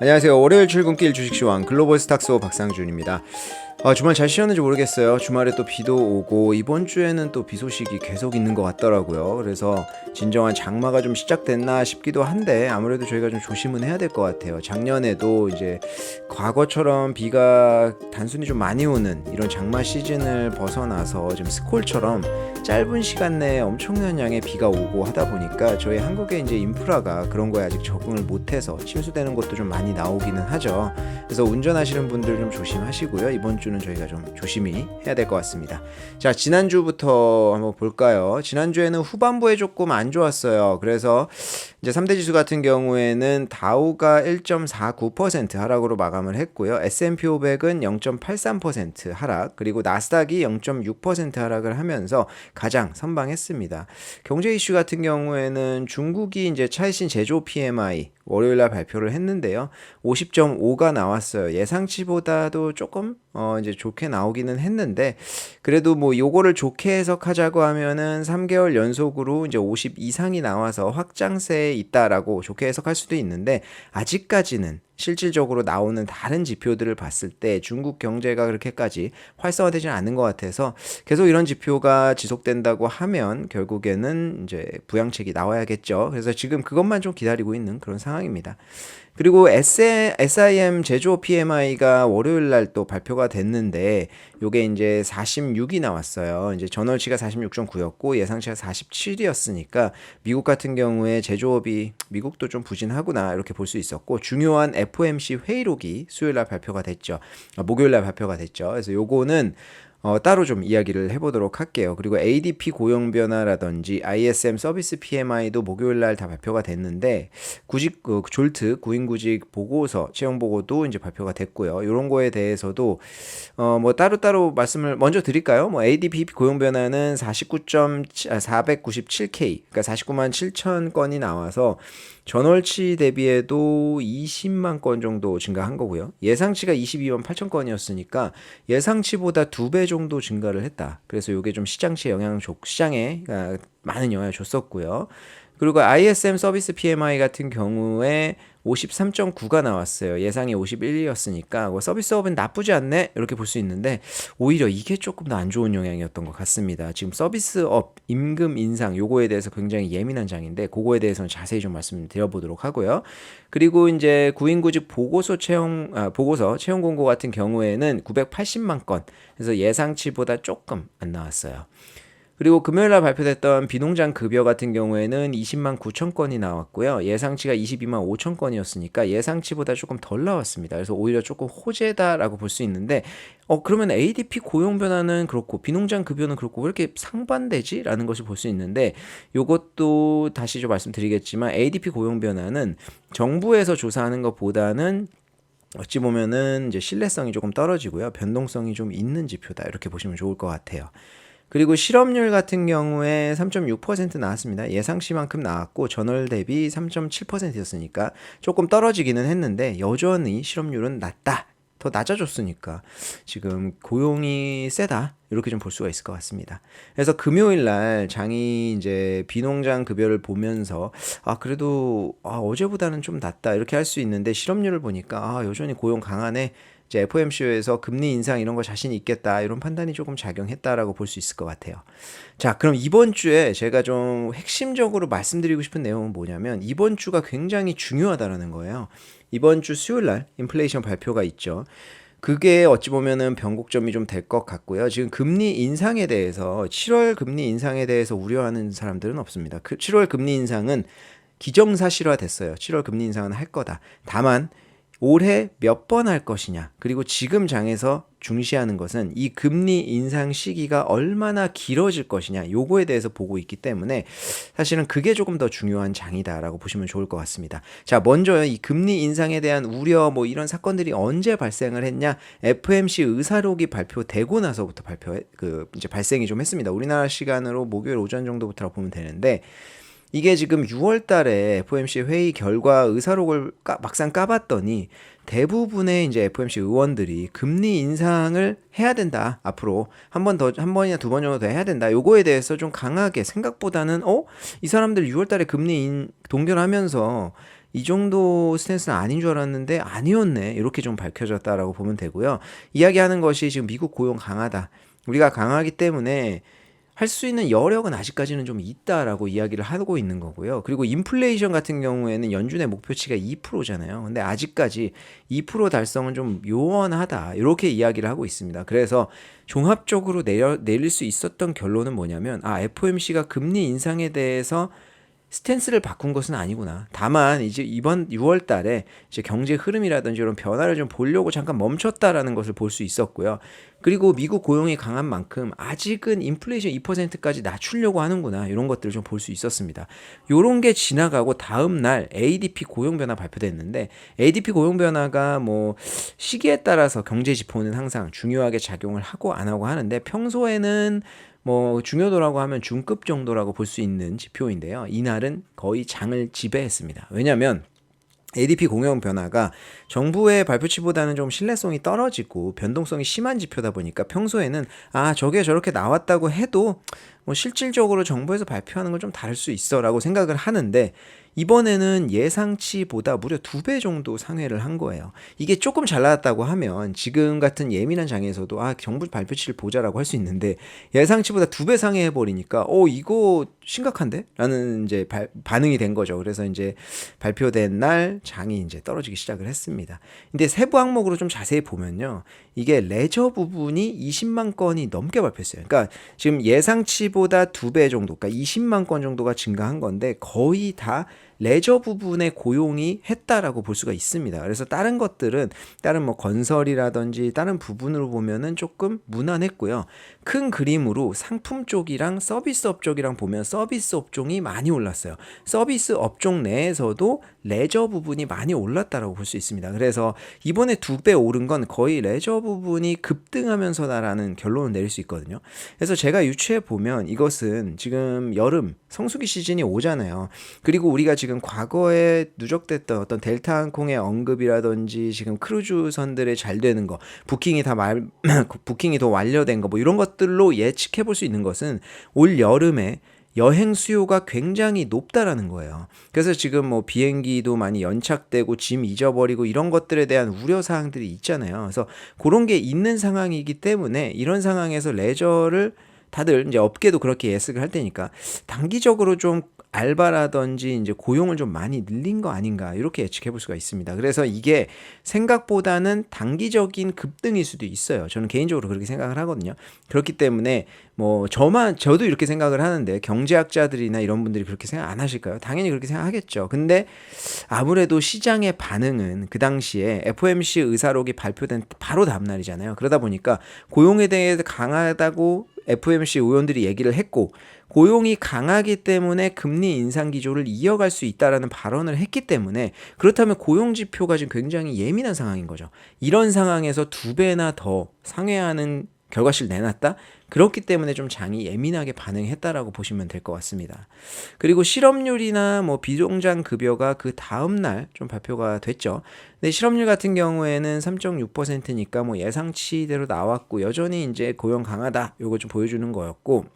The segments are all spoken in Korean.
안녕하세요. 월요일 출근길 주식시황 글로벌 스탁소 박상준입니다. 주말 잘 쉬었는지 모르겠어요. 주말에 또 비도 오고 이번 주에는 또 비 소식이 계속 있는 것 같더라고요. 그래서 진정한 장마가 좀 시작됐나 싶기도 한데 아무래도 저희가 좀 조심은 해야 될 것 같아요. 작년에도 이제 과거처럼 비가 단순히 좀 많이 오는 이런 장마 시즌을 벗어나서 좀 스콜처럼 짧은 시간 내에 엄청난 양의 비가 오고 하다 보니까 저희 한국의 이제 인프라가 그런 거에 아직 적응을 못해서 침수되는 것도 좀 많이 나오기는 하죠. 그래서 운전하시는 분들 좀 조심하시고요. 이번 주는 저희가 좀 조심히 해야 될 것 같습니다. 자, 지난주부터 한번 볼까요? 지난주에는 후반부에 조금 안 좋았어요. 그래서 이제 3대 지수 같은 경우에는 다우가 1.49% 하락으로 마감을 했고요. S&P 500은 0.83% 하락, 그리고 나스닥이 0.6% 하락을 하면서 가장 선방했습니다. 경제 이슈 같은 경우에는 중국이 이제 차이신 제조 PMI 월요일날 발표를 했는데요. 50.5가 나왔어요. 예상치보다도 조금 이제 좋게 나오기는 했는데 그래도 뭐 요거를 좋게 해석하자고 하면은 3개월 연속으로 이제 50 이상이 나와서 확장세에 있다라고 좋게 해석할 수도 있는데 아직까지는 실질적으로 나오는 다른 지표들을 봤을 때 중국 경제가 그렇게까지 활성화되지는 않은 것 같아서 계속 이런 지표가 지속된다고 하면 결국에는 이제 부양책이 나와야겠죠. 그래서 지금 그것만 좀 기다리고 있는 그런 상황입니다. 그리고 SIM 제조 PMI가 월요일 날 또 발표가 됐는데 요게 이제 46이 나왔어요. 이제 전월치가 46.9였고 예상치가 47이었으니까 미국 같은 경우에 제조업이 미국도 좀 부진하구나 이렇게 볼 수 있었고 중요한 FOMC 회의록이 수요일 날 발표가 됐죠. 목요일 날 발표가 됐죠. 그래서 요거는 따로 좀 이야기를 해보도록 할게요. 그리고 ADP 고용 변화라든지 ISM 서비스 PMI도 목요일 날 다 발표가 됐는데 구직 졸트 구인구직 보고서 채용 보고도 이제 발표가 됐고요. 이런 거에 대해서도 뭐 따로따로 말씀을 먼저 드릴까요? 뭐 ADP 고용 변화는 497K, 그러니까 49만 7천 건이 나와서 전월치 대비해도 20만 건 정도 증가한 거고요. 예상치가 22만 8천 건이었으니까 예상치보다 2배 정도 증가를 했다. 그래서 이게 좀 시장에 많은 영향을 줬었고요. 그리고 ISM 서비스 PMI 같은 경우에 53.9가 나왔어요. 예상이 51이었으니까 서비스업은 나쁘지 않네 이렇게 볼 수 있는데 오히려 이게 조금 더 안 좋은 영향이었던 것 같습니다. 지금 서비스업 임금 인상 요거에 대해서 굉장히 예민한 장인데 그거에 대해서는 자세히 좀 말씀드려보도록 하고요. 그리고 이제 구인구직 보고서 채용 공고 같은 경우에는 980만 건, 그래서 예상치보다 조금 안 나왔어요. 그리고 금요일날 발표됐던 비농장 급여 같은 경우에는 20만 9천 건이 나왔고요. 예상치가 22만 5천 건이었으니까 예상치보다 조금 덜 나왔습니다. 그래서 오히려 조금 호재다라고 볼 수 있는데 그러면 ADP 고용 변화는 그렇고 비농장 급여는 그렇고 왜 이렇게 상반되지? 라는 것을 볼 수 있는데 이것도 다시 좀 말씀드리겠지만 ADP 고용 변화는 정부에서 조사하는 것보다는 어찌 보면은 이제 신뢰성이 조금 떨어지고요. 변동성이 좀 있는 지표다. 이렇게 보시면 좋을 것 같아요. 그리고 실업률 같은 경우에 3.6% 나왔습니다. 예상치만큼 나왔고 전월 대비 3.7%였으니까 조금 떨어지기는 했는데 여전히 실업률은 낮다. 더 낮아졌으니까 지금 고용이 세다. 이렇게 좀 볼 수가 있을 것 같습니다. 그래서 금요일 날 장이 이제 비농장 급여를 보면서 그래도 어제보다는 좀 낮다. 이렇게 할 수 있는데 실업률을 보니까 여전히 고용 강하네. 이제 FOMC에서 금리 인상 이런 거 자신 있겠다 이런 판단이 조금 작용했다라고 볼 수 있을 것 같아요. 자, 그럼 이번 주에 제가 좀 핵심적으로 말씀드리고 싶은 내용은 뭐냐면 이번 주가 굉장히 중요하다라는 거예요. 이번 주 수요일 날 인플레이션 발표가 있죠. 그게 어찌 보면은 변곡점이 좀 될 것 같고요. 지금 금리 인상에 대해서 7월 금리 인상에 대해서 우려하는 사람들은 없습니다. 그 7월 금리 인상은 기정사실화 됐어요. 7월 금리 인상은 할 거다. 다만 올해 몇 번 할 것이냐, 그리고 지금 장에서 중시하는 것은 이 금리 인상 시기가 얼마나 길어질 것이냐, 요거에 대해서 보고 있기 때문에 사실은 그게 조금 더 중요한 장이다라고 보시면 좋을 것 같습니다. 자, 먼저 이 금리 인상에 대한 우려 뭐 이런 사건들이 언제 발생을 했냐? FMC 의사록이 발표되고 나서부터 이제 발생이 좀 했습니다. 우리나라 시간으로 목요일 오전 정도부터 보면 되는데 이게 지금 6월 달에 FOMC 회의 결과 의사록을 막상 까봤더니 대부분의 이제 FOMC 의원들이 금리 인상을 해야 된다. 앞으로 한 번이나 두 번 정도 더 해야 된다. 요거에 대해서 좀 강하게 생각보다는 이 사람들 6월 달에 금리 동결하면서 이 정도 스탠스는 아닌 줄 알았는데 아니었네. 이렇게 좀 밝혀졌다라고 보면 되고요. 이야기하는 것이 지금 미국 고용 강하다. 우리가 강하기 때문에 할 수 있는 여력은 아직까지는 좀 있다라고 이야기를 하고 있는 거고요. 그리고 인플레이션 같은 경우에는 연준의 목표치가 2%잖아요. 근데 아직까지 2% 달성은 좀 요원하다. 이렇게 이야기를 하고 있습니다. 그래서 종합적으로 내릴 수 있었던 결론은 뭐냐면 FOMC가 금리 인상에 대해서 스탠스를 바꾼 것은 아니구나. 다만 이제 이번 6월 달에 이제 경제 흐름이라든지 이런 변화를 좀 보려고 잠깐 멈췄다라는 것을 볼 수 있었고요. 그리고 미국 고용이 강한 만큼 아직은 인플레이션 2%까지 낮추려고 하는구나. 이런 것들을 좀 볼 수 있었습니다. 이런 게 지나가고 다음 날 ADP 고용 변화 발표됐는데 ADP 고용 변화가 뭐 시기에 따라서 경제 지표는 항상 중요하게 작용을 하고 안 하고 하는데 평소에는 뭐 중요도라고 하면 중급 정도라고 볼 수 있는 지표인데요. 이날은 거의 장을 지배했습니다. 왜냐하면 ADP 공용 변화가 정부의 발표치보다는 좀 신뢰성이 떨어지고 변동성이 심한 지표다 보니까 평소에는 저게 저렇게 나왔다고 해도 뭐 실질적으로 정부에서 발표하는 건 좀 다를 수 있어라고 생각을 하는데 이번에는 예상치보다 무려 2배 정도 상회를 한 거예요. 이게 조금 잘 나왔다고 하면 지금 같은 예민한 장에서도 정부 발표치를 보자라고 할 수 있는데 예상치보다 2배 상회해버리니까 이거 심각한데? 라는 이제 반응이 된 거죠. 그래서 이제 발표된 날 장이 이제 떨어지기 시작을 했습니다. 근데 세부 항목으로 좀 자세히 보면요. 이게 레저 부분이 20만 건이 넘게 발표했어요. 그러니까 지금 예상치보다 2배 정도, 그러니까 20만 건 정도가 증가한 건데 거의 다 레저 부분에 고용이 했다라고 볼 수가 있습니다. 그래서 다른 것들은 다른 뭐 건설이라든지 다른 부분으로 보면은 조금 무난했고요. 큰 그림으로 상품 쪽이랑 서비스 업 쪽이랑 보면 서비스 업종이 많이 올랐어요. 서비스 업종 내에서도 레저 부분이 많이 올랐다라고 볼 수 있습니다. 그래서 이번에 2배 오른 건 거의 레저 부분이 급등하면서다라는 결론을 내릴 수 있거든요. 그래서 제가 유추해 보면 이것은 지금 여름 성수기 시즌이 오잖아요. 그리고 우리가 지금 과거에 누적됐던 어떤 델타 항공의 언급이라든지 지금 크루즈선들의 잘 되는 거, 부킹이 더 완료된 거, 뭐 이런 것들로 예측해 볼 수 있는 것은 올 여름에 여행 수요가 굉장히 높다라는 거예요. 그래서 지금 뭐 비행기도 많이 연착되고 짐 잊어버리고 이런 것들에 대한 우려 사항들이 있잖아요. 그래서 그런 게 있는 상황이기 때문에 이런 상황에서 레저를 다들 이제 업계도 그렇게 예측을 할 테니까 단기적으로 좀 알바라든지 이제 고용을 좀 많이 늘린 거 아닌가 이렇게 예측해 볼 수가 있습니다. 그래서 이게 생각보다는 단기적인 급등일 수도 있어요. 저는 개인적으로 그렇게 생각을 하거든요. 그렇기 때문에 뭐 저도 이렇게 생각을 하는데 경제학자들이나 이런 분들이 그렇게 생각 안 하실까요? 당연히 그렇게 생각하겠죠. 근데 아무래도 시장의 반응은 그 당시에 FOMC 의사록이 발표된 바로 다음 날이잖아요. 그러다 보니까 고용에 대해서 강하다고 FOMC 의원들이 얘기를 했고 고용이 강하기 때문에 금리 인상 기조를 이어갈 수 있다라는 발언을 했기 때문에 그렇다면 고용 지표가 지금 굉장히 예민한 상황인 거죠. 이런 상황에서 2배나 더 상회하는 결과치를 내놨다? 그렇기 때문에 좀 장이 예민하게 반응했다라고 보시면 될 것 같습니다. 그리고 실업률이나 뭐 비동장 급여가 그 다음 날 좀 발표가 됐죠. 근데 실업률 같은 경우에는 3.6%니까 뭐 예상치대로 나왔고 여전히 이제 고용 강하다. 요거 좀 보여주는 거였고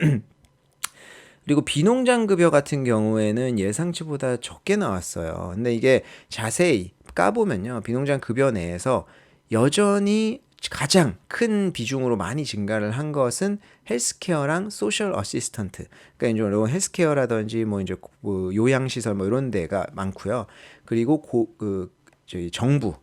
그리고 비농장 급여 같은 경우에는 예상치보다 적게 나왔어요. 근데 이게 자세히 까보면요. 비농장 급여 내에서 여전히 가장 큰 비중으로 많이 증가를 한 것은 헬스케어랑 소셜 어시스턴트. 그러니까 이제 이런 헬스케어라든지 뭐 이제 뭐 요양시설 뭐 이런 데가 많고요. 그리고 저희 정부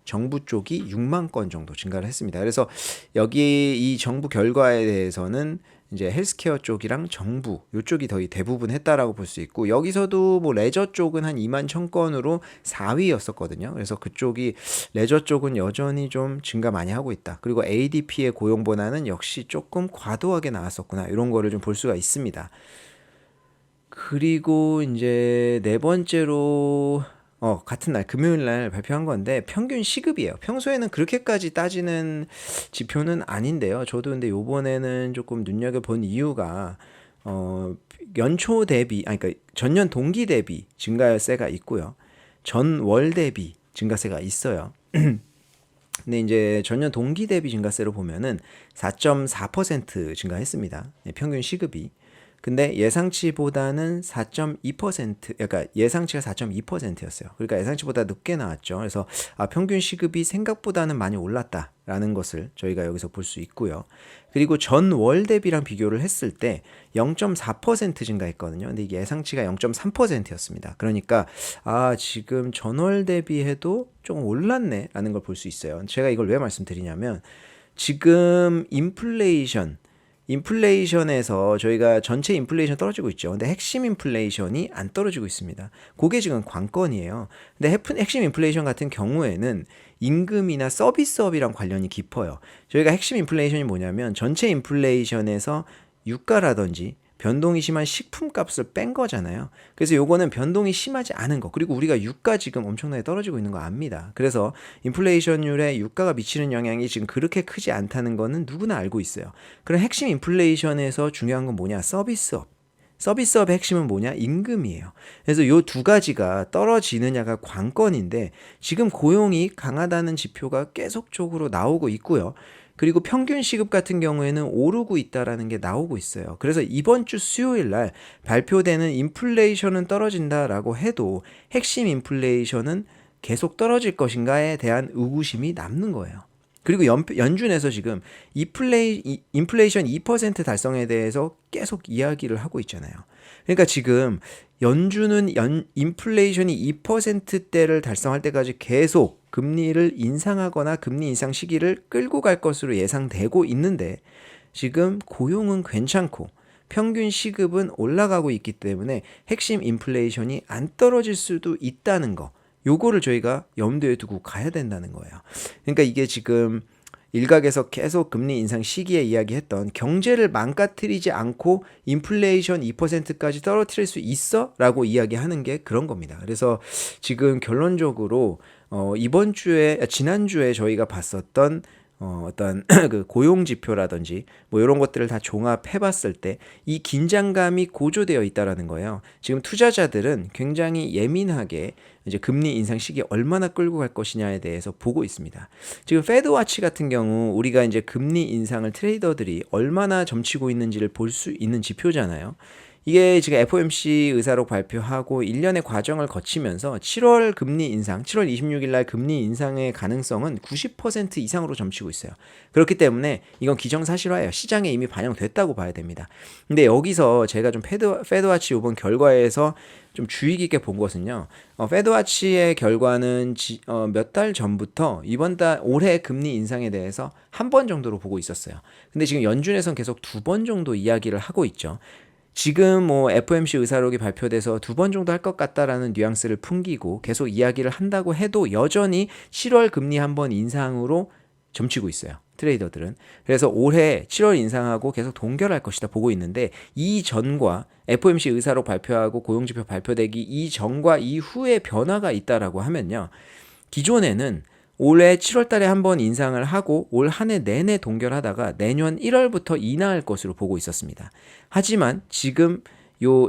쪽이 6만 건 정도 증가를 했습니다. 그래서 여기 이 정부 결과에 대해서는 이제 헬스케어 쪽이랑 정부 이쪽이 거의 대부분 했다라고 볼 수 있고 여기서도 뭐 레저 쪽은 한 2만 1,000건으로 4위였었거든요. 그래서 그쪽이 레저 쪽은 여전히 좀 증가 많이 하고 있다. 그리고 ADP의 고용 변화는 역시 조금 과도하게 나왔었구나. 이런 거를 좀 볼 수가 있습니다. 그리고 이제 네 번째로 같은 날 금요일 날 발표한 건데 평균 시급이에요. 평소에는 그렇게까지 따지는 지표는 아닌데요. 저도 근데 요번에는 조금 눈여겨본 이유가 연초 대비 그러니까 전년 동기 대비 증가세가 있고요. 전월 대비 증가세가 있어요. 근데 이제 전년 동기 대비 증가세로 보면은 4.4% 증가했습니다. 평균 시급이. 근데 예상치보다는 4.2%, 그러니까 예상치가 4.2%였어요. 그러니까 예상치보다 늦게 나왔죠. 그래서 평균 시급이 생각보다는 많이 올랐다라는 것을 저희가 여기서 볼 수 있고요. 그리고 전월 대비랑 비교를 했을 때 0.4% 증가했거든요. 근데 이게 예상치가 0.3%였습니다. 그러니까 지금 전월 대비해도 조금 올랐네라는 걸 볼 수 있어요. 제가 이걸 왜 말씀드리냐면 지금 인플레이션에서 저희가 전체 인플레이션 떨어지고 있죠. 근데 핵심 인플레이션이 안 떨어지고 있습니다. 그게 지금 관건이에요. 근데 핵심 인플레이션 같은 경우에는 임금이나 서비스업이랑 관련이 깊어요. 저희가 핵심 인플레이션이 뭐냐면 전체 인플레이션에서 유가라든지 변동이 심한 식품값을 뺀 거잖아요. 그래서 요거는 변동이 심하지 않은 거. 그리고 우리가 유가 지금 엄청나게 떨어지고 있는 거 압니다. 그래서 인플레이션율에 유가가 미치는 영향이 지금 그렇게 크지 않다는 거는 누구나 알고 있어요. 그럼 핵심 인플레이션에서 중요한 건 뭐냐? 서비스업의 핵심은 뭐냐? 임금이에요. 그래서 요 두 가지가 떨어지느냐가 관건인데 지금 고용이 강하다는 지표가 계속적으로 나오고 있고요. 그리고 평균 시급 같은 경우에는 오르고 있다라는 게 나오고 있어요. 그래서 이번 주 수요일 날 발표되는 인플레이션은 떨어진다라고 해도 핵심 인플레이션은 계속 떨어질 것인가에 대한 의구심이 남는 거예요. 그리고 연준에서 지금 인플레이션 2% 달성에 대해서 계속 이야기를 하고 있잖아요. 그러니까 지금 연준은 인플레이션이 2%대를 달성할 때까지 계속 금리를 인상하거나 금리 인상 시기를 끌고 갈 것으로 예상되고 있는데 지금 고용은 괜찮고 평균 시급은 올라가고 있기 때문에 핵심 인플레이션이 안 떨어질 수도 있다는 거. 요거를 저희가 염두에 두고 가야 된다는 거예요. 그러니까 이게 지금 일각에서 계속 금리 인상 시기에 이야기했던 경제를 망가뜨리지 않고 인플레이션 2%까지 떨어뜨릴 수 있어? 라고 이야기하는 게 그런 겁니다. 그래서 지금 결론적으로 지난주에 저희가 봤었던 어떤 그 고용 지표라든지 뭐 이런 것들을 다 종합해 봤을 때 이 긴장감이 고조되어 있다라는 거예요. 지금 투자자들은 굉장히 예민하게 이제 금리 인상 시기 얼마나 끌고 갈 것이냐에 대해서 보고 있습니다. 지금 페드와치 같은 경우 우리가 이제 금리 인상을 트레이더들이 얼마나 점치고 있는지를 볼 수 있는 지표잖아요. 이게 지금 FOMC 의사록 발표하고 1년의 과정을 거치면서 7월 금리 인상, 7월 26일 날 금리 인상의 가능성은 90% 이상으로 점치고 있어요. 그렇기 때문에 이건 기정사실화예요. 시장에 이미 반영됐다고 봐야 됩니다. 근데 여기서 제가 좀 페드와치 이번 결과에서 좀 주의 깊게 본 것은요. 페드와치의 결과는 몇 달 전부터 올해 금리 인상에 대해서 한 번 정도로 보고 있었어요. 근데 지금 연준에서는 계속 2번 정도 이야기를 하고 있죠. 지금 FOMC 의사록이 발표돼서 2번 정도 할 것 같다라는 뉘앙스를 풍기고 계속 이야기를 한다고 해도 여전히 7월 금리 한 번 인상으로 점치고 있어요. 트레이더들은. 그래서 올해 7월 인상하고 계속 동결할 것이다 보고 있는데 이 전과 FOMC 의사록 발표하고 고용지표 발표되기 이전과 이후에 변화가 있다라고 하면요. 기존에는 올해 7월 달에 한 번 인상을 하고 올 한 해 내내 동결하다가 내년 1월부터 인하할 것으로 보고 있었습니다. 하지만 지금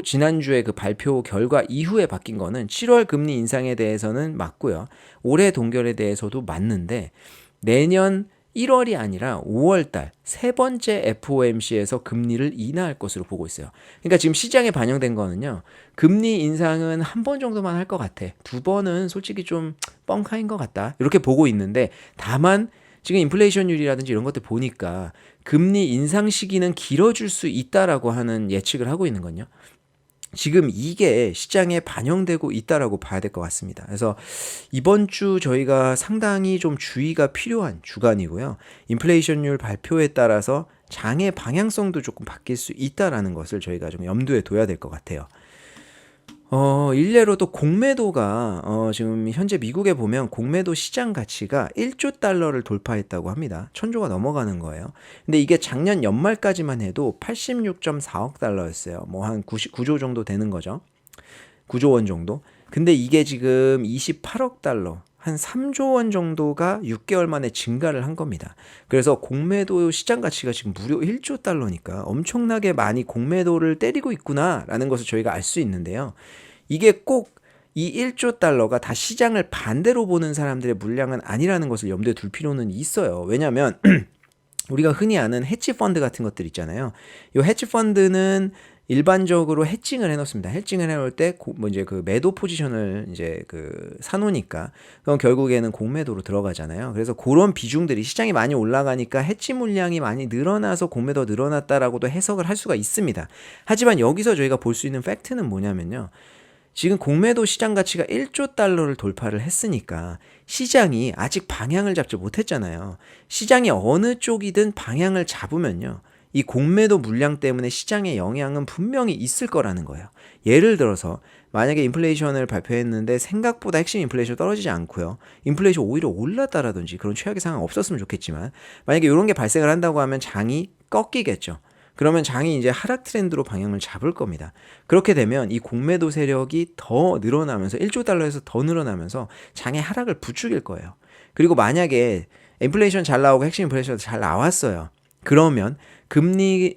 지난주에 그 발표 결과 이후에 바뀐 거는 7월 금리 인상에 대해서는 맞고요. 올해 동결에 대해서도 맞는데 내년 1월이 아니라 5월달 세 번째 FOMC에서 금리를 인하할 것으로 보고 있어요. 그러니까 지금 시장에 반영된 거는요. 금리 인상은 한 번 정도만 할 것 같아. 2번은 솔직히 좀 뻥카인 것 같다. 이렇게 보고 있는데 다만 지금 인플레이션율이라든지 이런 것들 보니까 금리 인상 시기는 길어질 수 있다라고 하는 예측을 하고 있는 건요. 지금 이게 시장에 반영되고 있다라고 봐야 될 것 같습니다. 그래서 이번 주 저희가 상당히 좀 주의가 필요한 주간이고요. 인플레이션율 발표에 따라서 장의 방향성도 조금 바뀔 수 있다라는 것을 저희가 좀 염두에 둬야 될 것 같아요. 일례로 또 공매도가 지금 현재 미국에 보면 공매도 시장 가치가 1조 달러를 돌파했다고 합니다. 1000조가 넘어가는 거예요. 근데 이게 작년 연말까지만 해도 86.4억 달러였어요. 뭐 한 9조 정도 되는 거죠. 9조 원 정도. 근데 이게 지금 28억 달러, 한 3조 원 정도가 6개월 만에 증가를 한 겁니다. 그래서 공매도 시장 가치가 지금 무려 1조 달러니까 엄청나게 많이 공매도를 때리고 있구나라는 것을 저희가 알 수 있는데요. 이게 꼭 이 1조 달러가 다 시장을 반대로 보는 사람들의 물량은 아니라는 것을 염두에 둘 필요는 있어요. 왜냐하면 우리가 흔히 아는 헤지 펀드 같은 것들 있잖아요. 이 헤지 펀드는 일반적으로 해칭을 해놓습니다. 해칭을 해놓을 때 뭐 이제 그 매도 포지션을 이제 그 사놓으니까 그럼 결국에는 공매도로 들어가잖아요. 그래서 그런 비중들이 시장이 많이 올라가니까 해치 물량이 많이 늘어나서 공매도 늘어났다라고도 해석을 할 수가 있습니다. 하지만 여기서 저희가 볼 수 있는 팩트는 뭐냐면요. 지금 공매도 시장 가치가 1조 달러를 돌파를 했으니까 시장이 아직 방향을 잡지 못했잖아요. 시장이 어느 쪽이든 방향을 잡으면요. 이 공매도 물량 때문에 시장에 영향은 분명히 있을 거라는 거예요. 예를 들어서 만약에 인플레이션을 발표했는데 생각보다 핵심 인플레이션 떨어지지 않고요. 인플레이션 오히려 올랐다라든지 그런 최악의 상황 없었으면 좋겠지만 만약에 이런 게 발생을 한다고 하면 장이 꺾이겠죠. 그러면 장이 이제 하락 트렌드로 방향을 잡을 겁니다. 그렇게 되면 이 공매도 세력이 더 늘어나면서 1조 달러에서 더 늘어나면서 장의 하락을 부추길 거예요. 그리고 만약에 인플레이션 잘 나오고 핵심 인플레이션 잘 나왔어요. 그러면 금리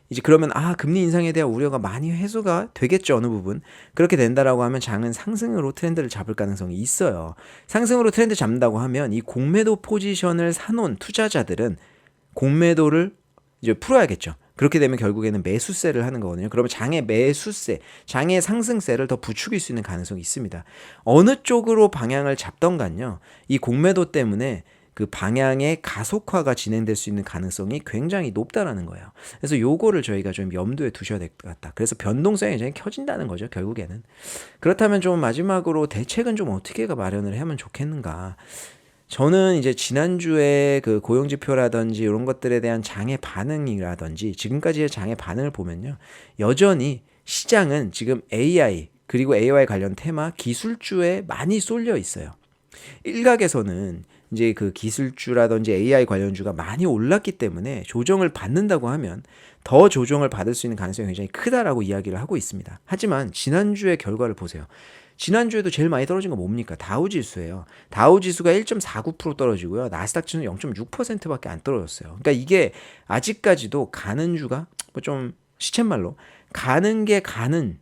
인상에 대한 우려가 많이 해소가 되겠죠, 어느 부분. 그렇게 된다라고 하면 장은 상승으로 트렌드를 잡을 가능성이 있어요. 상승으로 트렌드 잡는다고 하면 이 공매도 포지션을 사놓은 투자자들은 공매도를 이제 풀어야겠죠. 그렇게 되면 결국에는 매수세를 하는 거거든요. 그러면 장의 매수세, 장의 상승세를 더 부추길 수 있는 가능성이 있습니다. 어느 쪽으로 방향을 잡던 간요. 이 공매도 때문에 그 방향의 가속화가 진행될 수 있는 가능성이 굉장히 높다라는 거예요. 그래서 요거를 저희가 좀 염두에 두셔야 될 것 같다. 그래서 변동성이 굉장히 켜진다는 거죠, 결국에는. 그렇다면 좀 마지막으로 대책은 좀 어떻게 마련을 하면 좋겠는가. 저는 이제 지난주에 그 고용지표라든지 이런 것들에 대한 장의 반응이라든지 지금까지의 장의 반응을 보면요. 여전히 시장은 지금 AI 그리고 AI 관련 테마 기술주에 많이 쏠려 있어요. 일각에서는 이제 그 기술주라든지 AI 관련주가 많이 올랐기 때문에 조정을 받는다고 하면 더 조정을 받을 수 있는 가능성이 굉장히 크다라고 이야기를 하고 있습니다. 하지만 지난주의 결과를 보세요. 지난주에도 제일 많이 떨어진 건 뭡니까? 다우지수예요. 다우지수가 1.49% 떨어지고요. 나스닥 지수는 0.6%밖에 안 떨어졌어요. 그러니까 이게 아직까지도 가는 주가 뭐 좀 시쳇말로 가는 게 가는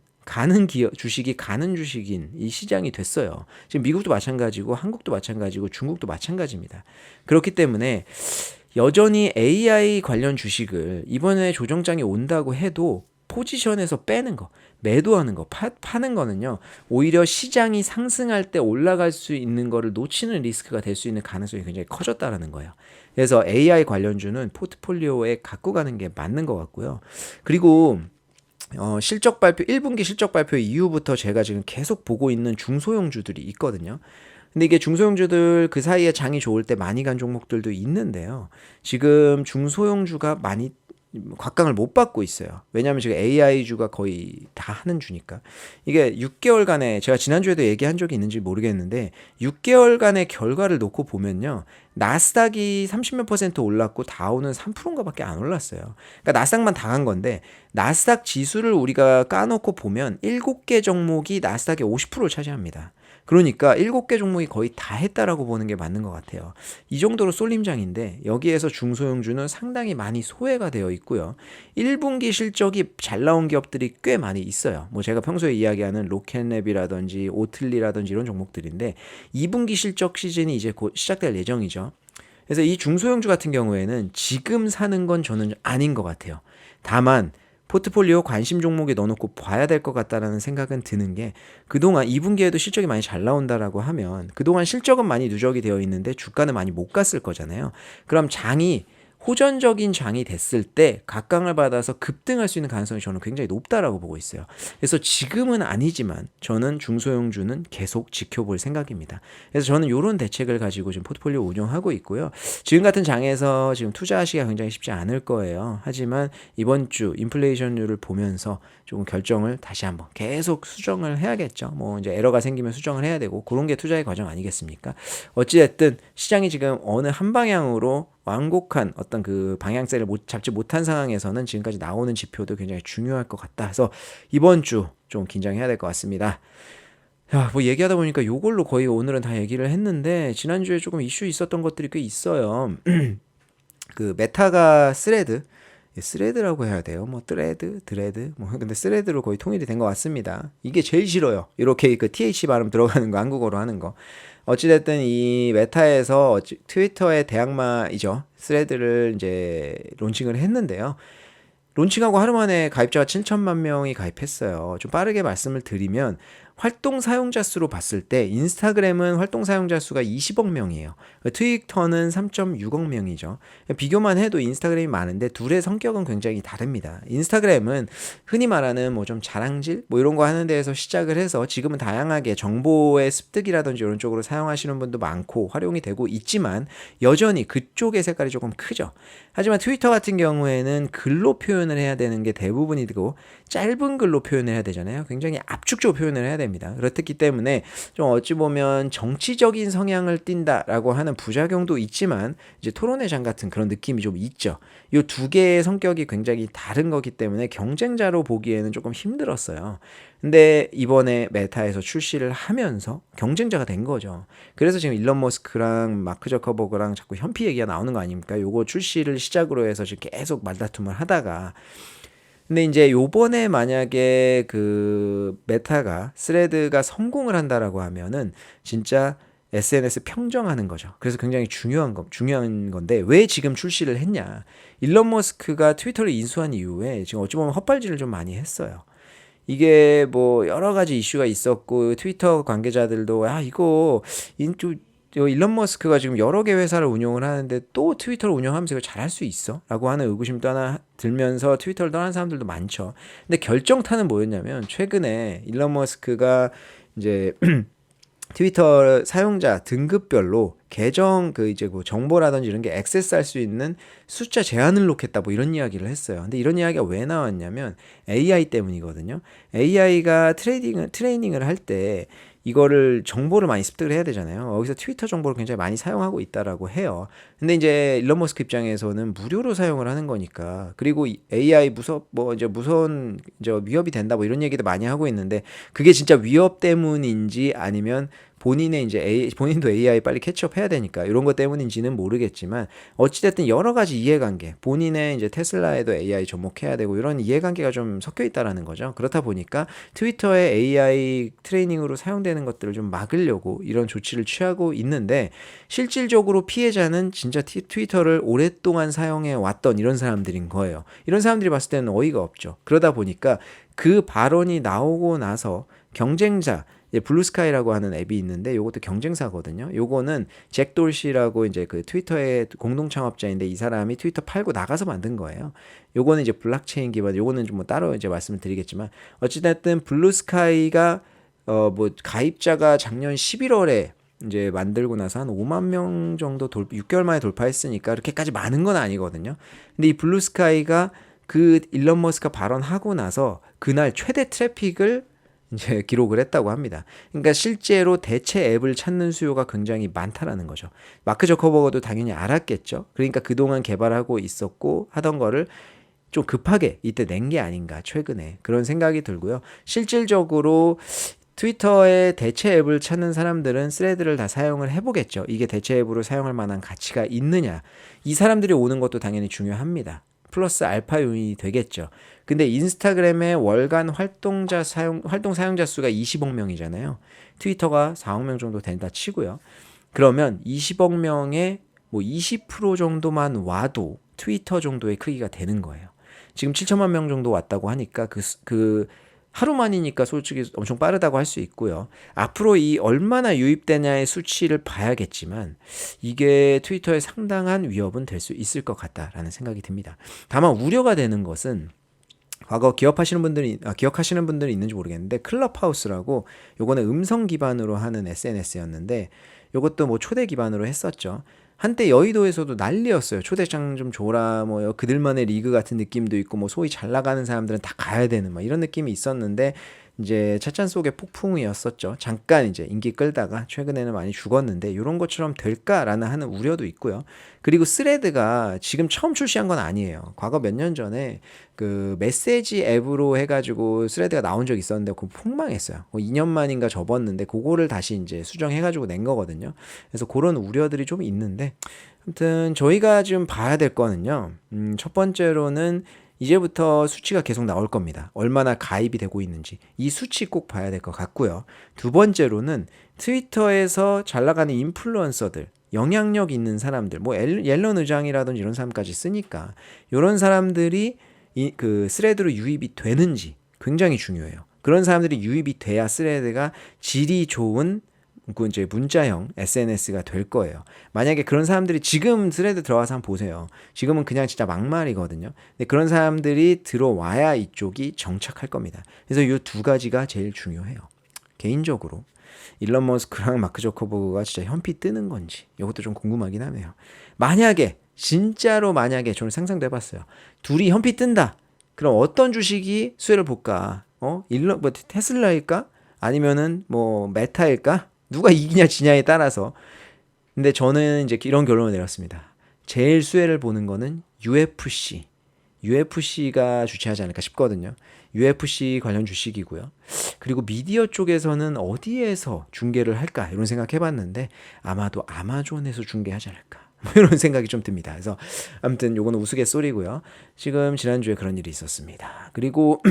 기업 주식이 가는 주식인 이 시장이 됐어요. 지금 미국도 마찬가지고 한국도 마찬가지고 중국도 마찬가지입니다. 그렇기 때문에 여전히 AI 관련 주식을 이번에 조정장이 온다고 해도 포지션에서 빼는 거, 매도하는 거, 파는 거는요. 오히려 시장이 상승할 때 올라갈 수 있는 거를 놓치는 리스크가 될 수 있는 가능성이 굉장히 커졌다라는 거예요. 그래서 AI 관련주는 포트폴리오에 갖고 가는 게 맞는 것 같고요. 그리고 실적 발표 1분기 실적 발표 이후부터 제가 지금 계속 보고 있는 중소형주들이 있거든요. 근데 이게 중소형주들 그 사이에 장이 좋을 때 많이 간 종목들도 있는데요. 지금 중소형주가 많이 곽강을 못 받고 있어요. 왜냐하면 지금 AI주가 거의 다 하는 주니까. 이게 6개월간의 제가 지난주에도 얘기한 적이 있는지 모르겠는데 6개월간의 결과를 놓고 보면요. 나스닥이 30몇 % 올랐고 다우는 3%인가 밖에 안 올랐어요. 그러니까 나스닥만 당한 건데 나스닥 지수를 우리가 까놓고 보면 7개 종목이 나스닥의 50%를 차지합니다. 그러니까 7개 종목이 거의 다 했다라고 보는 게 맞는 것 같아요. 이 정도로 쏠림장인데 여기에서 중소형주는 상당히 많이 소외가 되어 있고요. 1분기 실적이 잘 나온 기업들이 꽤 많이 있어요. 뭐 제가 평소에 이야기하는 로켓랩이라든지 오틀리라든지 이런 종목들인데 2분기 실적 시즌이 이제 곧 시작될 예정이죠. 그래서 이 중소형주 같은 경우에는 지금 사는 건 저는 아닌 것 같아요. 다만 포트폴리오 관심 종목에 넣어놓고 봐야 될 것 같다라는 생각은 드는 게 그동안 2분기에도 실적이 많이 잘 나온다라고 하면 그동안 실적은 많이 누적이 되어 있는데 주가는 많이 못 갔을 거잖아요. 그럼 장이 호전적인 장이 됐을 때 각광을 받아서 급등할 수 있는 가능성이 저는 굉장히 높다라고 보고 있어요. 그래서 지금은 아니지만 저는 중소형주는 계속 지켜볼 생각입니다. 그래서 저는 이런 대책을 가지고 지금 포트폴리오 운영하고 있고요. 지금 같은 장에서 지금 투자하시기가 굉장히 쉽지 않을 거예요. 하지만 이번 주 인플레이션율을 보면서 조금 결정을 다시 한번 계속 수정을 해야겠죠. 뭐 이제 에러가 생기면 수정을 해야 되고 그런 게 투자의 과정 아니겠습니까? 어찌됐든 시장이 지금 어느 한 방향으로 완곡한 어떤 그 방향세를 잡지 못한 상황에서는 지금까지 나오는 지표도 굉장히 중요할 것 같다. 그래서 이번 주 좀 긴장해야 될 것 같습니다. 야, 뭐 얘기하다 보니까 요걸로 거의 오늘은 다 얘기를 했는데 지난주에 조금 이슈 있었던 것들이 꽤 있어요. 그 메타가 스레드라고 해야 돼요. 뭐 드레드 뭐 근데 스레드로 거의 통일이 된 것 같습니다. 이게 제일 싫어요. 이렇게 그 TH 발음 들어가는 거 한국어로 하는 거. 어찌됐든 이 메타에서 트위터의 대항마이죠. 스레드를 이제 론칭을 했는데요. 론칭하고 하루 만에 가입자가 7천만 명이 가입했어요. 좀 빠르게 말씀을 드리면 활동 사용자 수로 봤을 때 인스타그램은 활동 사용자 수가 20억 명이에요. 트위터는 3.6억 명이죠. 비교만 해도 인스타그램이 많은데 둘의 성격은 굉장히 다릅니다. 인스타그램은 흔히 말하는 뭐 좀 자랑질 뭐 이런 거 하는 데에서 시작을 해서 지금은 다양하게 정보의 습득이라든지 이런 쪽으로 사용하시는 분도 많고 활용이 되고 있지만 여전히 그쪽의 색깔이 조금 크죠. 하지만 트위터 같은 경우에는 글로 표현을 해야 되는 게 대부분이고 짧은 글로 표현을 해야 되잖아요. 굉장히 압축적으로 표현을 해야 됩니다. 그렇기 때문에 좀 어찌 보면 정치적인 성향을 띈다라고 하는 부작용도 있지만 이제 토론회 장 같은 그런 느낌이 좀 있죠. 이 두 개의 성격이 굉장히 다른 거기 때문에 경쟁자로 보기에는 조금 힘들었어요. 근데 이번에 메타에서 출시를 하면서 경쟁자가 된 거죠. 그래서 지금 일론 머스크랑 마크 저커버그랑 자꾸 현피 얘기가 나오는 거 아닙니까? 요거 출시를 시작으로 해서 지금 계속 말다툼을 하다가 근데 이제 요번에 만약에 그 메타가 스레드가 성공을 한다라고 하면은 진짜 SNS 평정하는 거죠. 그래서 굉장히 중요한 건데 왜 지금 출시를 했냐? 일론 머스크가 트위터를 인수한 이후에 지금 어찌 보면 헛발질을 좀 많이 했어요. 이게 뭐 여러 가지 이슈가 있었고 트위터 관계자들도 이거 일론 머스크가 지금 여러 개 회사를 운영을 하는데 또 트위터를 운영하면서 이거 잘할 수 있어? 라고 하는 의구심도 하나 들면서 트위터를 떠난 사람들도 많죠. 근데 결정타는 뭐였냐면 최근에 일론 머스크가 이제 트위터 사용자 등급별로 계정 이제 뭐 정보라든지 이런 게 액세스할 수 있는 숫자 제한을 놓겠다 뭐 이런 이야기를 했어요. 근데 이런 이야기가 왜 나왔냐면 AI 때문이거든요. AI가 트레이닝을 할 때 이거를 정보를 많이 습득을 해야 되잖아요. 여기서 트위터 정보를 굉장히 많이 사용하고 있다라고 해요. 근데 이제 일론 머스크 입장에서는 무료로 사용을 하는 거니까 그리고 AI 무서운 이제 위협이 된다 뭐 이런 얘기도 많이 하고 있는데 그게 진짜 위협 때문인지 아니면 본인도 AI 빨리 캐치업 해야 되니까 이런 것 때문인지는 모르겠지만 어찌됐든 여러 가지 이해관계 본인의 이제 테슬라에도 AI 접목해야 되고 이런 이해관계가 좀 섞여 있다라는 거죠. 그렇다 보니까 트위터의 AI 트레이닝으로 사용되는 것들을 좀 막으려고 이런 조치를 취하고 있는데 실질적으로 피해자는 진짜 트위터를 오랫동안 사용해 왔던 이런 사람들인 거예요. 이런 사람들이 봤을 때는 어이가 없죠. 그러다 보니까 그 발언이 나오고 나서 경쟁자 블루스카이라고 하는 앱이 있는데 요것도 경쟁사거든요. 요거는 잭 돌시라고 이제 그 트위터의 공동 창업자인데 이 사람이 트위터 팔고 나가서 만든 거예요. 요거는 이제 블록체인 기반, 요거는 좀 뭐 따로 이제 말씀을 드리겠지만 어찌됐든 블루스카이가 뭐 가입자가 작년 11월에 이제 만들고 나서 한 5만 명 정도 6개월 만에 돌파했으니까 그렇게까지 많은 건 아니거든요. 근데 이 블루스카이가 그 일론 머스크가 발언하고 나서 그날 최대 트래픽을 이제 기록을 했다고 합니다. 그러니까 실제로 대체 앱을 찾는 수요가 굉장히 많다라는 거죠. 마크 저커버거도 당연히 알았겠죠. 그러니까 그동안 개발하고 있었고 하던 거를 좀 급하게 이때 낸 게 아닌가 최근에 그런 생각이 들고요. 실질적으로 트위터의 대체 앱을 찾는 사람들은 스레드를 다 사용을 해보겠죠. 이게 대체 앱으로 사용할 만한 가치가 있느냐. 이 사람들이 오는 것도 당연히 중요합니다. 플러스 알파 요인이 되겠죠. 근데 인스타그램의 월간 활동 사용자 수가 20억 명이잖아요. 트위터가 4억 명 정도 된다 치고요. 그러면 20억 명의 뭐 20% 정도만 와도 트위터 정도의 크기가 되는 거예요. 지금 7천만 명 정도 왔다고 하니까 그 하루 만이니까 솔직히 엄청 빠르다고 할 수 있고요. 앞으로 이 얼마나 유입되냐의 수치를 봐야겠지만 이게 트위터에 상당한 위협은 될 수 있을 것 같다라는 생각이 듭니다. 다만 우려가 되는 것은 과거 기억하시는 분들이 있는지 모르겠는데 클럽하우스라고 요거는 음성 기반으로 하는 SNS였는데 요것도 뭐 초대 기반으로 했었죠. 한때 여의도에서도 난리였어요. 초대장 좀 줘라. 뭐 그들만의 리그 같은 느낌도 있고 뭐 소위 잘 나가는 사람들은 다 가야 되는 막 이런 느낌이 있었는데 이제 찻잔 속의 폭풍이었었죠. 잠깐 이제 인기 끌다가 최근에는 많이 죽었는데 이런 것처럼 될까라는 하는 우려도 있고요. 그리고 스레드가 지금 처음 출시한 건 아니에요. 과거 몇 년 전에 그 메시지 앱으로 해가지고 스레드가 나온 적이 있었는데 그거 폭망했어요. 2년 만인가 접었는데 그거를 다시 이제 수정해가지고 낸 거거든요. 그래서 그런 우려들이 좀 있는데 아무튼 저희가 지금 봐야 될 거는요. 첫 번째로는 이제부터 수치가 계속 나올 겁니다. 얼마나 가입이 되고 있는지 이 수치 꼭 봐야 될 것 같고요. 두 번째로는 트위터에서 잘 나가는 인플루언서들 영향력 있는 사람들 뭐 옐런 의장이라든지 이런 사람까지 쓰니까 이런 사람들이 그 스레드로 유입이 되는지 굉장히 중요해요. 그런 사람들이 유입이 돼야 스레드가 질이 좋은 그 이제 문자형 SNS가 될 거예요. 만약에 그런 사람들이 지금 스레드 들어가서 한번 보세요. 지금은 그냥 진짜 막말이거든요. 근데 그런 사람들이 들어와야 이쪽이 정착할 겁니다. 그래서 이 두 가지가 제일 중요해요. 개인적으로 일론 머스크랑 마크 저커버그가 진짜 현피 뜨는 건지 이것도 좀 궁금하긴 하네요. 만약에 진짜로 만약에 저는 상상도 해봤어요. 둘이 현피 뜬다. 그럼 어떤 주식이 수혜를 볼까? 일론 뭐 테슬라일까? 아니면은 뭐 메타일까? 누가 이기냐 지냐에 따라서. 근데 저는 이제 이런 결론을 내렸습니다. 제일 수혜를 보는 거는 UFC가 주최하지 않을까 싶거든요. UFC 관련 주식이고요. 그리고 미디어 쪽에서는 어디에서 중계를 할까 이런 생각해봤는데 아마도 아마존에서 중계하지 않을까 뭐 이런 생각이 좀 듭니다. 그래서 아무튼 요거는 우스갯소리고요. 지금 지난주에 그런 일이 있었습니다. 그리고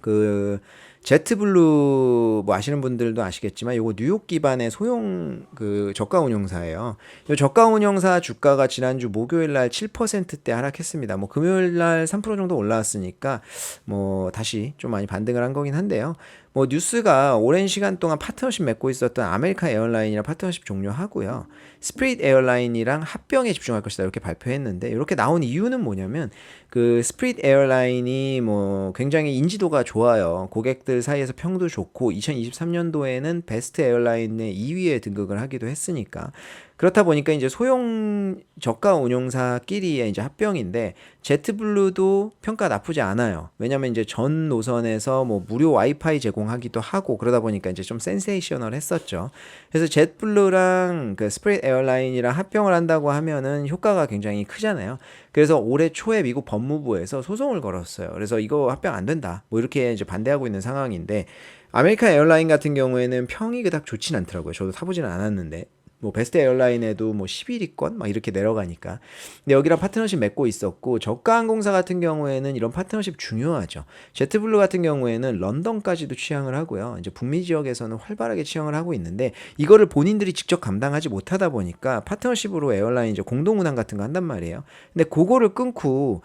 그 제트블루 뭐 아시는 분들도 아시겠지만 요거 뉴욕 기반의 소형 그 저가 운용사예요. 이 저가 운용사 주가가 지난주 목요일 날 7%대 하락했습니다. 뭐 금요일 날 3% 정도 올라왔으니까 뭐 다시 좀 많이 반등을 한 거긴 한데요. 뭐 뉴스가 오랜 시간 동안 파트너십 맺고 있었던 아메리칸 에어라인이랑 파트너십 종료하고요. 스피릿 에어라인이랑 합병에 집중할 것이다 이렇게 발표했는데 이렇게 나온 이유는 뭐냐면 그 스피릿 에어라인이 뭐 굉장히 인지도가 좋아요. 고객들 사이에서 평도 좋고 2023년도에는 베스트 에어라인의 2위에 등극을 하기도 했으니까 그렇다 보니까 이제 소형 저가 운용사끼리의 이제 합병인데 제트블루도 평가 나쁘지 않아요. 왜냐면 이제 전 노선에서 뭐 무료 와이파이 제공하기도 하고 그러다 보니까 이제 좀 센세이셔널 했었죠. 그래서 제트블루랑 그 스피릿 에어라인이랑 합병을 한다고 하면은 효과가 굉장히 크잖아요. 그래서 올해 초에 미국 법무부에서 소송을 걸었어요. 그래서 이거 합병 안 된다. 뭐 이렇게 이제 반대하고 있는 상황인데 아메리칸 에어라인 같은 경우에는 평이 그닥 좋진 않더라고요. 저도 타보지는 않았는데. 뭐 베스트 에어라인에도 뭐 11위권 막 이렇게 내려가니까. 근데 여기랑 파트너십 맺고 있었고 저가 항공사 같은 경우에는 이런 파트너십 중요하죠. 제트블루 같은 경우에는 런던까지도 취항을 하고요. 이제 북미 지역에서는 활발하게 취항을 하고 있는데 이거를 본인들이 직접 감당하지 못하다 보니까 파트너십으로 에어라인 이제 공동 운항 같은 거 한단 말이에요. 근데 그거를 끊고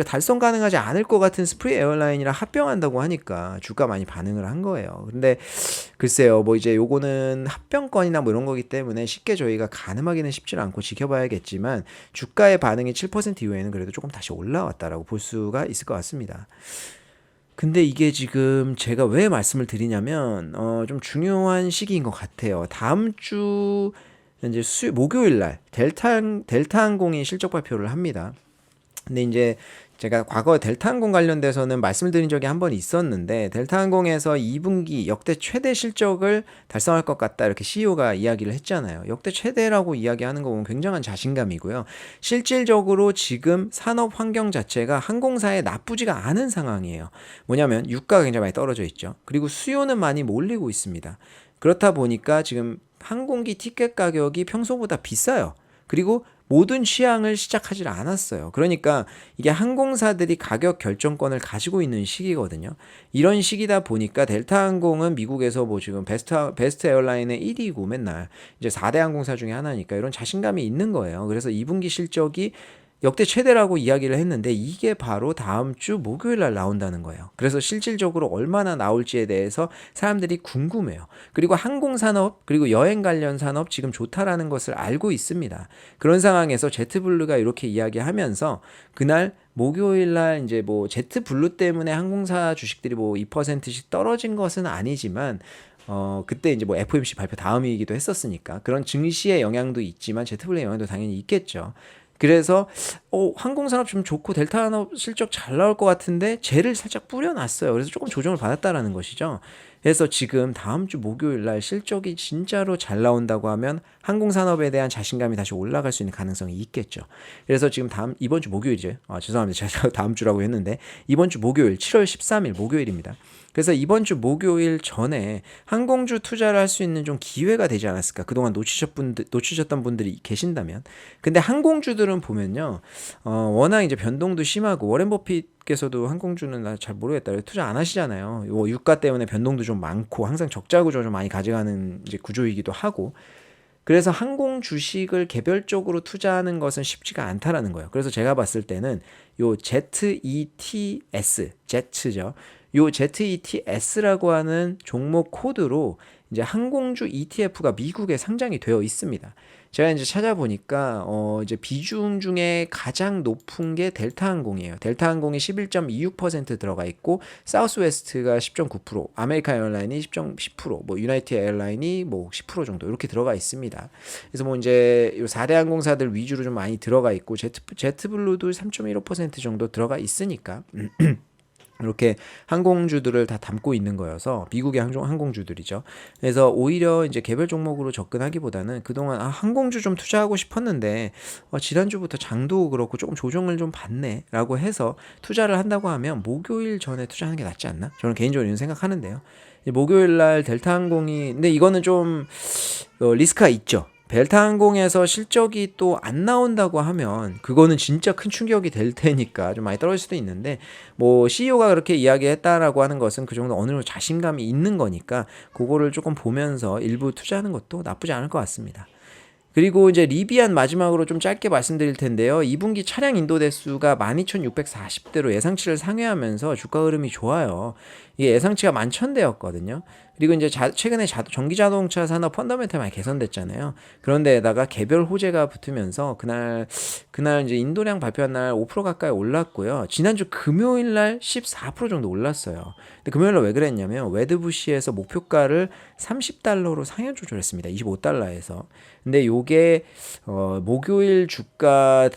달성 가능하지 않을 것 같은 스프리 에어라인이랑 합병한다고 하니까 주가 많이 반응을 한 거예요. 근데 글쎄요, 뭐 이제 요거는 합병권이나 뭐 이런 거기 때문에 쉽게 저희가 가늠하기는 쉽지 않고 지켜봐야겠지만 주가의 반응이 7% 이후에는 그래도 조금 다시 올라왔다라고 볼 수가 있을 것 같습니다. 근데 이게 지금 제가 왜 말씀을 드리냐면 좀 중요한 시기인 것 같아요. 다음 주 이제 목요일 날 델타항공이 실적 발표를 합니다. 근데 이제 제가 과거 델타항공 관련돼서는 말씀을 드린 적이 한 번 있었는데 델타항공에서 2분기 역대 최대 실적을 달성할 것 같다 이렇게 CEO가 이야기를 했잖아요. 역대 최대라고 이야기하는 거 보면 굉장한 자신감이고요. 실질적으로 지금 산업 환경 자체가 항공사에 나쁘지가 않은 상황이에요. 뭐냐면 유가가 굉장히 많이 떨어져 있죠. 그리고 수요는 많이 몰리고 있습니다. 그렇다 보니까 지금 항공기 티켓 가격이 평소보다 비싸요. 그리고 모든 취항을 시작하지 않았어요. 그러니까 이게 항공사들이 가격 결정권을 가지고 있는 시기거든요. 이런 시기다 보니까 델타항공은 미국에서 뭐 지금 베스트 에어라인의 1위고 맨날 이제 4대 항공사 중에 하나니까 이런 자신감이 있는 거예요. 그래서 2분기 실적이 역대 최대라고 이야기를 했는데 이게 바로 다음 주 목요일 날 나온다는 거예요. 그래서 실질적으로 얼마나 나올지에 대해서 사람들이 궁금해요. 그리고 항공산업 그리고 여행 관련 산업 지금 좋다라는 것을 알고 있습니다. 그런 상황에서 제트블루가 이렇게 이야기하면서 그날 목요일 날 이제 뭐 제트블루 때문에 항공사 주식들이 뭐 2%씩 떨어진 것은 아니지만 그때 이제 뭐 FOMC 발표 다음이기도 했었으니까 그런 증시의 영향도 있지만 제트블루의 영향도 당연히 있겠죠. 그래서 항공산업 좀 좋고 델타산업 실적 잘 나올 것 같은데 쟤를 살짝 뿌려놨어요. 그래서 조금 조정을 받았다라는 것이죠. 그래서 지금 다음 주 목요일 날 실적이 진짜로 잘 나온다고 하면 항공산업에 대한 자신감이 다시 올라갈 수 있는 가능성이 있겠죠. 그래서 지금 이번 주 목요일이죠. 죄송합니다. 제가 다음 주라고 했는데 이번 주 목요일 7월 13일 목요일입니다. 그래서 이번 주 목요일 전에 항공주 투자를 할 수 있는 좀 기회가 되지 않았을까. 그동안 놓치셨던 분들이 계신다면. 근데 항공주들은 보면요. 워낙 이제 변동도 심하고 워렌 버핏께서도 항공주는 나 잘 모르겠다. 투자 안 하시잖아요. 유가 때문에 변동도 좀 많고 항상 적자 구조 좀 많이 가져가는 이제 구조이기도 하고. 그래서 항공 주식을 개별적으로 투자하는 것은 쉽지가 않다라는 거예요. 그래서 제가 봤을 때는 요 ZETS, Z죠. 요 ZETS라고 하는 종목 코드로 이제 항공주 ETF가 미국에 상장이 되어 있습니다. 제가 이제 찾아보니까 이제 비중 중에 가장 높은 게 델타항공이에요. 델타항공이 11.26% 들어가 있고 사우스웨스트가 10.9%, 아메리칸 에어라인이 10%, 뭐 유나이티드 에어라인이 뭐 10% 정도 이렇게 들어가 있습니다. 그래서 뭐 이제 요 4대 항공사들 위주로 좀 많이 들어가 있고 제트블루도 3.15% 정도 들어가 있으니까 이렇게 항공주들을 다 담고 있는 거여서 미국의 항공주들이죠. 그래서 오히려 이제 개별 종목으로 접근하기보다는 그동안 항공주 좀 투자하고 싶었는데 지난주부터 장도 그렇고 조금 조정을 좀 받네라고 해서 투자를 한다고 하면 목요일 전에 투자하는 게 낫지 않나? 저는 개인적으로 이런 생각하는데요. 목요일 날 델타항공이 근데 이거는 좀 리스크가 있죠. 델타항공에서 실적이 또 안 나온다고 하면 그거는 진짜 큰 충격이 될 테니까 좀 많이 떨어질 수도 있는데 뭐 CEO가 그렇게 이야기했다라고 하는 것은 그 정도 어느 정도 자신감이 있는 거니까 그거를 조금 보면서 일부 투자하는 것도 나쁘지 않을 것 같습니다. 그리고 이제 리비안 마지막으로 좀 짧게 말씀드릴 텐데요. 2분기 차량 인도 대수가 12,640대로 예상치를 상회하면서 주가 흐름이 좋아요. 이게 예상치가 11,000대였거든요. 그리고 이제 최근에 전기 자동차 산업 펀더멘탈 많이 개선됐잖아요. 그런데에다가 개별 호재가 붙으면서 그날 이제 인도량 발표한 날 5% 가까이 올랐고요. 지난주 금요일 날 14% 정도 올랐어요. 근데 금요일 날 왜 그랬냐면 웨드부시에서 목표가를 $30로 상향 조절했습니다. $25에서. 근데 요게 목요일 주가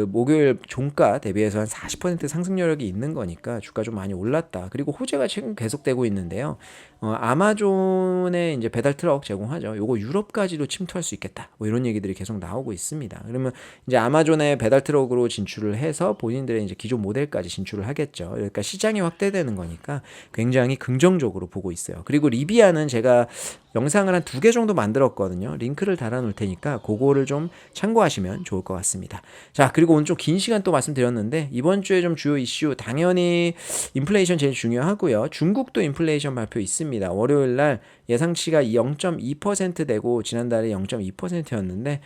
목요일 종가 대비해서 한 40% 상승 여력이 있는 거니까 주가 좀 많이 올랐다. 그리고 호재가 지금 계속되고 있는데요. 아마존에 이제 배달 트럭 제공하죠. 요거 유럽까지도 침투할 수 있겠다. 뭐 이런 얘기들이 계속 나오고 있습니다. 그러면 이제 아마존에 배달 트럭으로 진출을 해서 본인들의 이제 기존 모델까지 진출을 하겠죠. 그러니까 시장이 확대되는 거니까 굉장히 긍정적으로 보고 있어요. 그리고 리비아는 제가 영상을 한 2개 정도 만들었거든요. 링크를 달아놓을 테니까 그거를 좀 참고하시면 좋을 것 같습니다. 자, 그리고 오늘 좀 긴 시간 또 말씀드렸는데 이번 주에 좀 주요 이슈 당연히 인플레이션 제일 중요하고요. 중국도 인플레이션 발표 있습니다. 월요일 날 예상치가 0.2% 되고 지난달에 0.2%였는데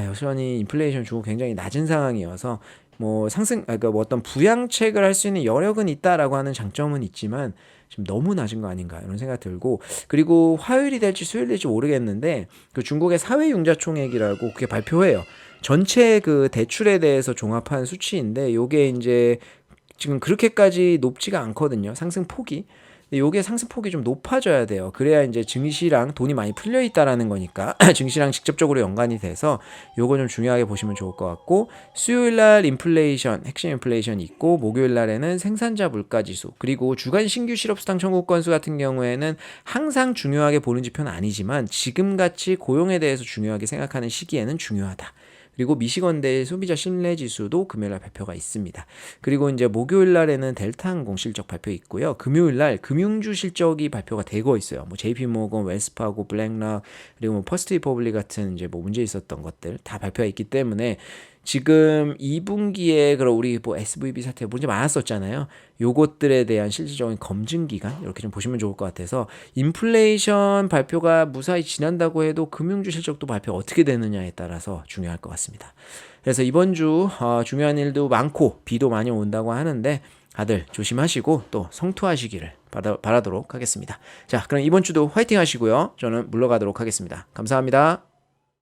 여전히 인플레이션 중국 굉장히 낮은 상황이어서 뭐 그러니까 뭐 어떤 부양책을 할 수 있는 여력은 있다라고 하는 장점은 있지만 지금 너무 낮은 거 아닌가 이런 생각 들고 그리고 화요일이 될지 수요일 될지 모르겠는데 그 중국의 사회융자총회라고 그게 발표해요. 전체 그 대출에 대해서 종합한 수치인데 요게 이제 지금 그렇게까지 높지가 않거든요. 상승 폭이. 요게 상승폭이 좀 높아져야 돼요. 그래야 이제 증시랑 돈이 많이 풀려 있다라는 거니까 증시랑 직접적으로 연관이 돼서 요거 좀 중요하게 보시면 좋을 것 같고 수요일 날 인플레이션, 핵심 인플레이션이 있고 목요일 날에는 생산자 물가 지수 그리고 주간 신규 실업수당 청구 건수 같은 경우에는 항상 중요하게 보는 지표는 아니지만 지금같이 고용에 대해서 중요하게 생각하는 시기에는 중요하다. 그리고 미시건대 소비자 신뢰 지수도 금요일 날 발표가 있습니다. 그리고 이제 목요일 날에는 델타항공 실적 발표 있고요. 금요일 날 금융주 실적이 발표가 되고 있어요. 뭐 JP모건, 웰스파고, 블랙락 그리고 뭐 퍼스트 리퍼블릭 같은 이제 뭐 문제 있었던 것들 다 발표가 있기 때문에 지금 2분기에 그럼 우리 뭐 SVB 사태 문제 많았었잖아요. 요것들에 대한 실질적인 검증 기간 이렇게 좀 보시면 좋을 것 같아서 인플레이션 발표가 무사히 지난다고 해도 금융주 실적도 발표 어떻게 되느냐에 따라서 중요할 것 같습니다. 그래서 이번 주 중요한 일도 많고 비도 많이 온다고 하는데 다들 조심하시고 또 성투하시기를 바라도록 하겠습니다. 자, 그럼 이번 주도 화이팅 하시고요. 저는 물러가도록 하겠습니다. 감사합니다.